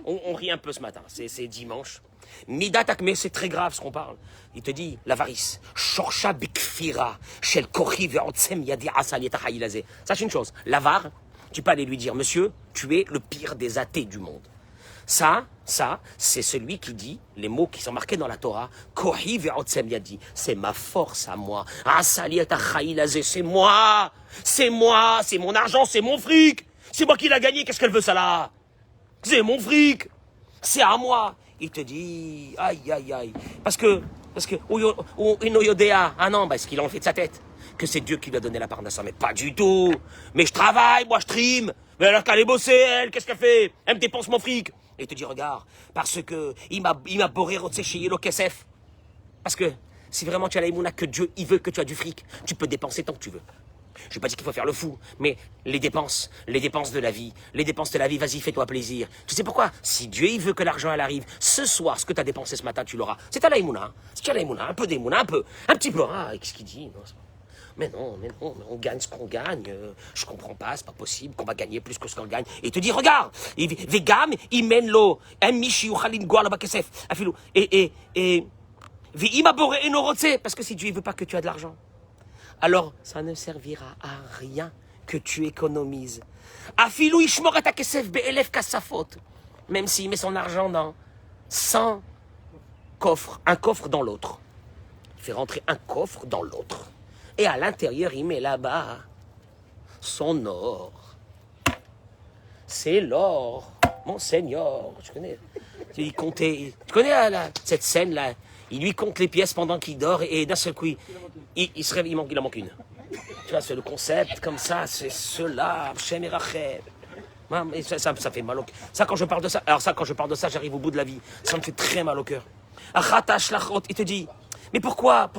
S1: On rit un peu ce matin, c'est dimanche. Midata, mais c'est très grave ce qu'on parle. Il te dit, l'avarice. Shorcha Bikfira, Shel Kochi Veotsem Yadi Asali Tahaïlazé. Sache une chose, l'avare, tu peux aller lui dire, monsieur, tu es le pire des athées du monde. Ça, c'est celui qui dit les mots qui sont marqués dans la Torah. Kohi ve'otsem yadi. C'est ma force à moi. Asali tachaïlazé, c'est moi, c'est mon argent, c'est mon fric. C'est moi qui l'a gagné, qu'est-ce qu'elle veut ça là? C'est mon fric. C'est à moi. Il te dit, aïe. Parce que, Inoyodea, ah non, parce qu'il a enlevé de sa tête. Que c'est Dieu qui lui a donné la parnassa, mais pas du tout. Mais je travaille, moi je trime. Mais elle a qu'à aller bosser, elle, qu'est-ce qu'elle fait? Elle me dépense mon fric. Et il te dit, regarde, parce que il m'a boré chez Yelo Kesef. Parce que si vraiment tu as la Emouna que Dieu, il veut que tu as du fric, tu peux dépenser tant que tu veux. Je ne vais pas dire qu'il faut faire le fou, mais les dépenses de la vie, vas-y, fais-toi plaisir. Tu sais pourquoi? Si Dieu, il veut que l'argent, elle arrive, ce soir, ce que tu as dépensé ce matin, tu l'auras. C'est à la Emouna, hein. Si tu as la Emouna, un peu d'Emouna, un petit peu. Ah, qu'est-ce qu'il dit? Non, mais non, on gagne ce qu'on gagne. Je comprends pas, c'est pas possible qu'on va gagner plus que ce qu'on gagne. Et il te dit, regarde, Vegam, il mène l'eau, parce que si Dieu ne veut pas que tu aies de l'argent, alors ça ne servira à rien que tu économises. Même s'il met son argent dans 100 coffres, un coffre dans l'autre. Il fait rentrer un coffre dans l'autre. Et à l'intérieur, il met là-bas son or. C'est l'or, mon Seigneur. Tu connais? Il comptait. Tu connais cette scène-là? Il lui compte les pièces pendant qu'il dort et d'un seul coup, il se réveille, il en manque une. Tu vois, c'est le concept comme ça, c'est cela, Shem et Rachel. Ça fait mal au cœur. Ça, quand je parle de ça, alors ça, quand je parle de ça, j'arrive au bout de la vie. Ça me fait très mal au cœur. Il te dit, mais pourquoi?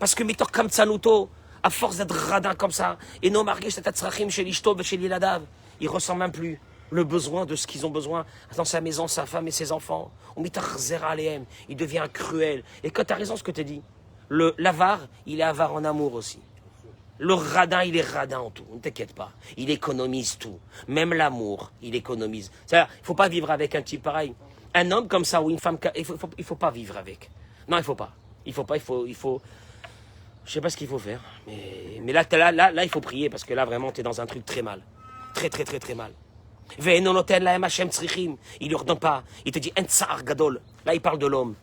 S1: Parce que Mitor Kamtsanuto, à force d'être radin comme ça, et nos mariés, chez l'Ishto, chez l'Iladav, il ressent même plus le besoin de ce qu'ils ont besoin dans sa maison, sa femme et ses enfants. Il devient cruel. Et quand tu as raison ce que tu dis, l'avare, il est avare en amour aussi. Le radin, il est radin en tout, ne t'inquiète pas. Il économise tout. Même l'amour, il économise. C'est-à-dire, il ne faut pas vivre avec un type pareil. Un homme comme ça ou une femme, il faut pas vivre avec. Non, il faut pas. Il faut... Je sais pas ce qu'il faut faire. Mais là, il faut prier parce que là, vraiment, tu es dans un truc très mal. Très, très, très, très mal. Il lui ordonne pas. Il te dit, gadol. Là, il parle de l'homme.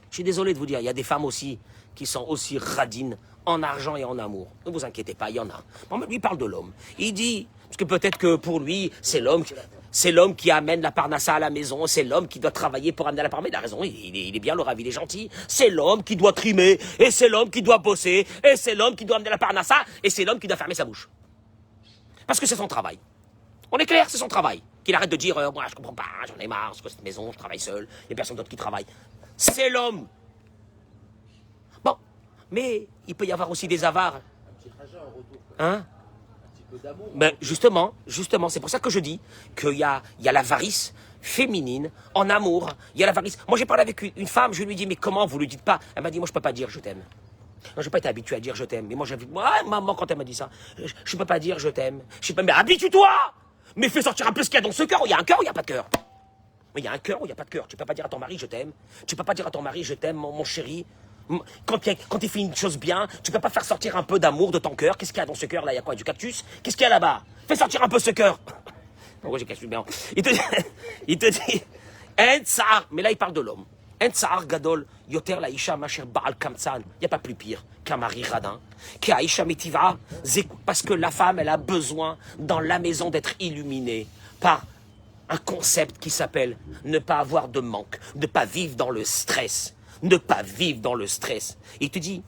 S1: Je suis désolé de vous dire, il y a des femmes aussi qui sont aussi radines en argent et en amour. Ne vous inquiétez pas, il y en a. Bon, mais lui, il parle de l'homme. Il dit, parce que peut-être que pour lui, c'est l'homme qui amène la parnassa à la maison, c'est l'homme qui doit travailler pour amener la parnassa. Il a raison, il est bien le ravi, il est gentil. C'est l'homme qui doit trimer, et c'est l'homme qui doit bosser, et c'est l'homme qui doit amener la parnassa, et c'est l'homme qui doit fermer sa bouche. Parce que c'est son travail. On est clair, c'est son travail. Qu'il arrête de dire, moi je comprends pas, j'en ai marre, c'est quoi cette maison, je travaille seul, il n'y a personne d'autre qui travaille. C'est l'homme. Bon, mais il peut y avoir aussi des avares. Un petit raja en retour. Hein? Un petit peu d'amour. Ben justement, c'est pour ça que je dis qu'il y a l'avarice féminine en amour. Il y a l'avarice. Moi j'ai parlé avec une femme, je lui ai dit, mais comment vous lui dites pas? Elle m'a dit, moi je peux pas dire je t'aime. Non, je n'ai pas été habitué à dire je t'aime. Mais moi, maman, quand elle m'a dit ça, je ne peux pas dire je t'aime. Je sais pas, mais habitue-toi! Mais fais sortir un peu ce qu'il y a dans ce cœur. Il y a un cœur ou il n'y a pas de cœur? Mais il y a un cœur ou il n'y a pas de cœur. Tu ne peux pas dire à ton mari je t'aime. Tu ne peux pas dire à ton mari je t'aime, mon chéri. Quand il fait une chose bien, tu ne peux pas faire sortir un peu d'amour de ton cœur. Qu'est-ce qu'il y a dans ce cœur-là? Il y a quoi? Du cactus? Qu'est-ce qu'il y a là-bas? Fais sortir un peu ce cœur. Pourquoi j'ai caché bien? Il te dit, mais là il parle de l'homme. Gadol, yoter la isha masher baal kamtsan. Il n'y a pas plus pire qu'un mari radin. Aisha metiva, parce que la femme, elle a besoin dans la maison d'être illuminée par un concept qui s'appelle ne pas avoir de manque, ne pas vivre dans le stress. Ne pas vivre dans le stress. Il te dit,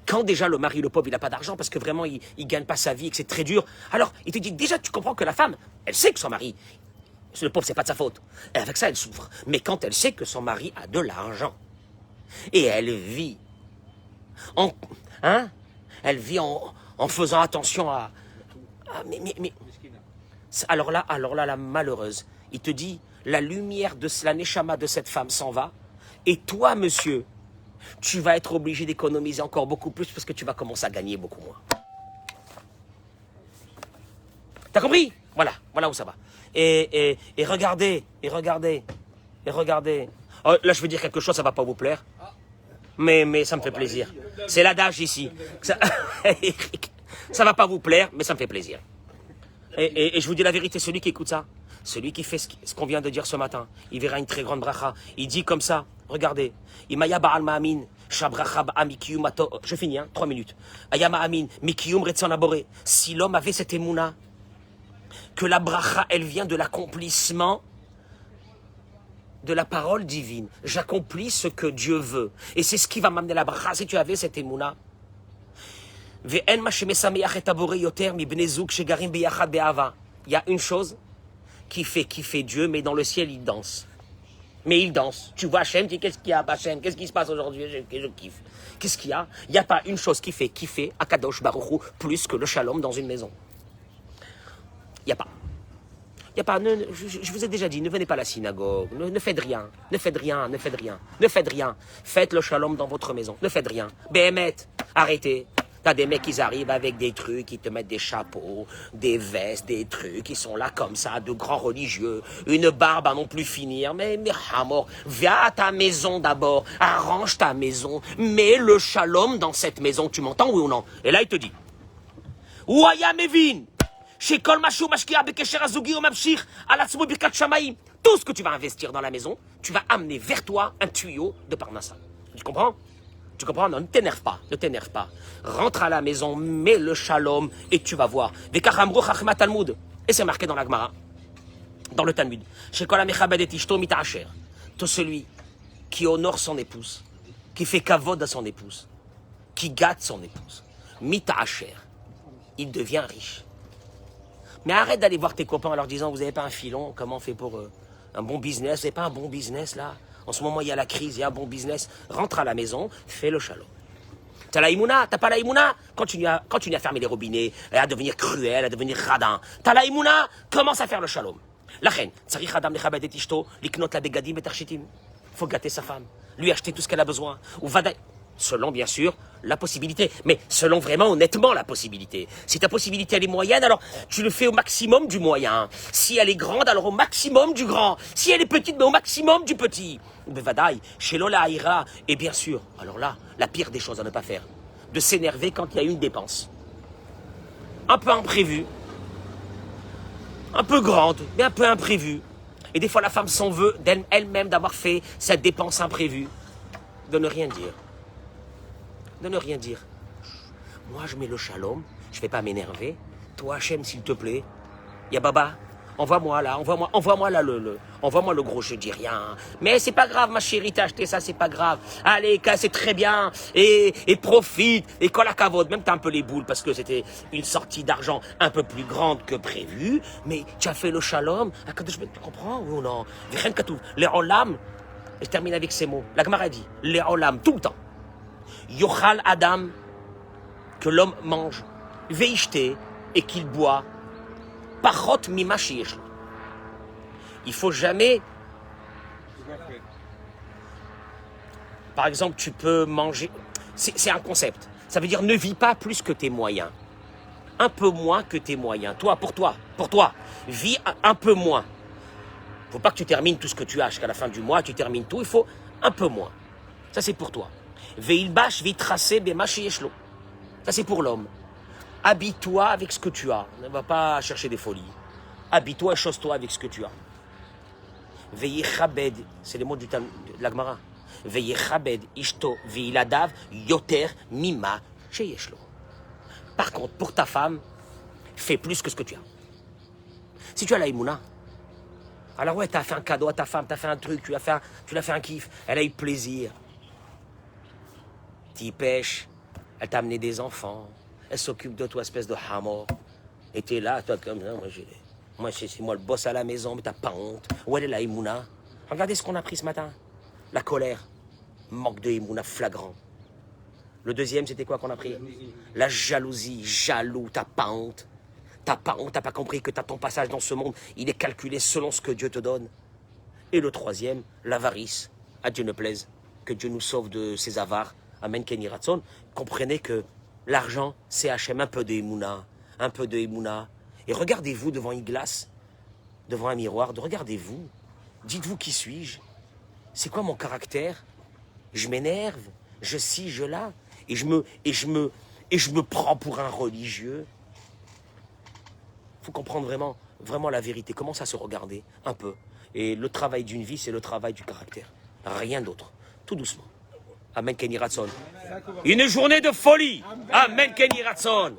S1: quand déjà le mari, le pauvre, il n'a pas d'argent parce que vraiment il gagne pas sa vie et que c'est très dur. Alors, il te dit, déjà tu comprends que la femme, elle sait que son mari, le pauvre, c'est pas de sa faute. Et avec ça, elle souffre. Mais quand elle sait que son mari a de l'argent, et elle vit elle vit en faisant attention à mais alors là, la malheureuse, il te dit, la lumière de la neshama de cette femme s'en va, et toi, monsieur, tu vas être obligé d'économiser encore beaucoup plus parce que tu vas commencer à gagner beaucoup moins. T'as compris? Voilà où ça va. Et regardez. Oh, là, je veux dire quelque chose, ça va pas vous plaire. Mais ça me fait plaisir. C'est l'adage ici. Ça va pas vous plaire, mais ça me fait plaisir. Et je vous dis la vérité, celui qui écoute ça, celui qui fait ce qu'on vient de dire ce matin, il verra une très grande bracha. Il dit comme ça, regardez, Imaya Baal Ma'amin, Shabracha Amikiyum Ato. Je finis, 3 minutes. Ayama Amin, Mikiyum Retson Abore. Si l'homme avait cette émouna, que la bracha, elle vient de l'accomplissement de la parole divine. J'accomplis ce que Dieu veut. Et c'est ce qui va m'amener la bracha. Si tu avais cette émouna, il y a une chose qui fait kiffer Dieu, mais dans le ciel, il danse. Mais il danse. Tu vois Hachem, tu dis, qu'est-ce qu'il y a, Hachem? Qu'est-ce qui se passe aujourd'hui? Je kiffe. Qu'est-ce qu'il y a? Il n'y a pas une chose qui fait kiffer Akadosh Baruch Hu plus que le shalom dans une maison. Il n'y a pas. Je vous ai déjà dit, ne venez pas à la synagogue, ne faites rien, ne faites rien. Faites le shalom dans votre maison, ne faites rien. Béhémet, arrêtez. T'as des mecs qui arrivent avec des trucs, ils te mettent des chapeaux, des vestes, des trucs, ils sont là comme ça, de grands religieux, une barbe à non plus finir. Mais Hamor, viens à ta maison d'abord, arrange ta maison, mets le shalom dans cette maison, tu m'entends oui ou non? Et là il te dit, Ouaya Mevin, chez Kol Mashou Mashkia Bekesher Azugi ou Mamshir, Alatzmo Birkat Shamaim, tout ce que tu vas investir dans la maison, tu vas amener vers toi un tuyau de Parnassa. Tu comprends? Tu comprends? Non, ne t'énerve pas. Rentre à la maison, mets le shalom et tu vas voir. Et c'est marqué dans la Gemara. Dans le Talmud. Shekol ha-mechabed et ishto mita'asher. Tout celui qui honore son épouse, qui fait kavod à son épouse, qui gâte son épouse. Mita'asher. Il devient riche. Mais arrête d'aller voir tes copains en leur disant, vous n'avez pas un filon, comment on fait pour un bon business, vous n'avez pas un bon business là? En ce moment, il y a la crise, il y a un bon business. Rentre à la maison, fais le shalom. T'as la imouna, t'as pas la imouna, continue à fermer les robinets, à devenir cruel, à devenir radin. T'as la imouna, commence à faire le shalom. La reine, tsarich adam lechabed et ishto, liknot la begadim et tarchitim. Faut gâter sa femme, lui acheter tout ce qu'elle a besoin. Ou vada, selon bien sûr la possibilité, mais selon vraiment honnêtement la possibilité. Si ta possibilité elle est moyenne, alors tu le fais au maximum du moyen. Si elle est grande, alors au maximum du grand. Si elle est petite, mais au maximum du petit. Bevadaï, chez Lola Aïra, et bien sûr, alors là, la pire des choses à ne pas faire, de s'énerver quand il y a une dépense. Un peu imprévue, un peu grande, mais un peu imprévue. Et des fois la femme s'en veut d'elle-même d'avoir fait cette dépense imprévue. De ne rien dire. De ne rien dire. Moi, je mets le shalom, je ne vais pas m'énerver. Toi, Hachem, s'il te plaît, ya baba, envoie-moi le gros, je dis rien. Mais c'est pas grave, ma chérie, t'as acheté ça, c'est pas grave. Allez, c'est très bien, et profite, et kol hakavod, même t'as un peu les boules, parce que c'était une sortie d'argent un peu plus grande que prévu, mais tu as fait le shalom, tu comprends, oui ou non? Rien que tout, les olam, et je termine avec ces mots, la Gemara dit, les olam, tout le temps. Yochal Adam, que l'homme mange, veishte, et qu'il boit, pachot mima sheyesh lo. Il faut jamais. Par exemple, tu peux manger. C'est un concept. Ça veut dire ne vis pas plus que tes moyens. Un peu moins que tes moyens. Toi, pour toi, vis un peu moins. Il ne faut pas que tu termines tout ce que tu as jusqu'à la fin du mois, tu termines tout, il faut un peu moins. Ça, c'est pour toi. Veilbash vitracé bema sheyesh lo. Ça, c'est pour l'homme. Habille-toi avec ce que tu as. Ne va pas chercher des folies. Habille-toi et chose-toi avec ce que tu as. Veillchabed, c'est les mots de l'Agmara. Veillchabed ishto veiladav yoter mima sheyeshlo. Par contre, pour ta femme, fais plus que ce que tu as. Si tu as la imouna, alors ouais, tu as fait un cadeau à ta femme, tu as fait un truc, tu l'as fait un kiff, elle a eu plaisir. Tu y pêches, elle t'a amené des enfants. Elle s'occupe de toi, espèce de hamor. Et t'es là, toi, comme ça, c'est moi le boss à la maison, mais t'as pas honte. Où elle est la Emouna? Regardez ce qu'on a pris ce matin. La colère. Manque de Emouna flagrant. Le deuxième, c'était quoi qu'on a pris? La jalousie. Jaloux, t'as pas honte. T'as pas honte, t'as pas compris que ton passage dans ce monde, il est calculé selon ce que Dieu te donne. Et le troisième, l'avarice. À Dieu ne plaise. Que Dieu nous sauve de ces avares. Amen, Kenny Ratson. Comprenez que l'argent, c'est Hachem, un peu de Emouna, un peu de Emouna. Et regardez-vous devant une glace, devant un miroir, regardez-vous. Dites-vous qui suis-je? C'est quoi mon caractère? Je m'énerve, je ci, je là, et je me prends pour un religieux. Il faut comprendre vraiment la vérité. Commence à se regarder un peu. Et le travail d'une vie, c'est le travail du caractère. Rien d'autre. Tout doucement. Amen, Kenny Ratson. Une journée de folie. Amen, Kenny Ratson.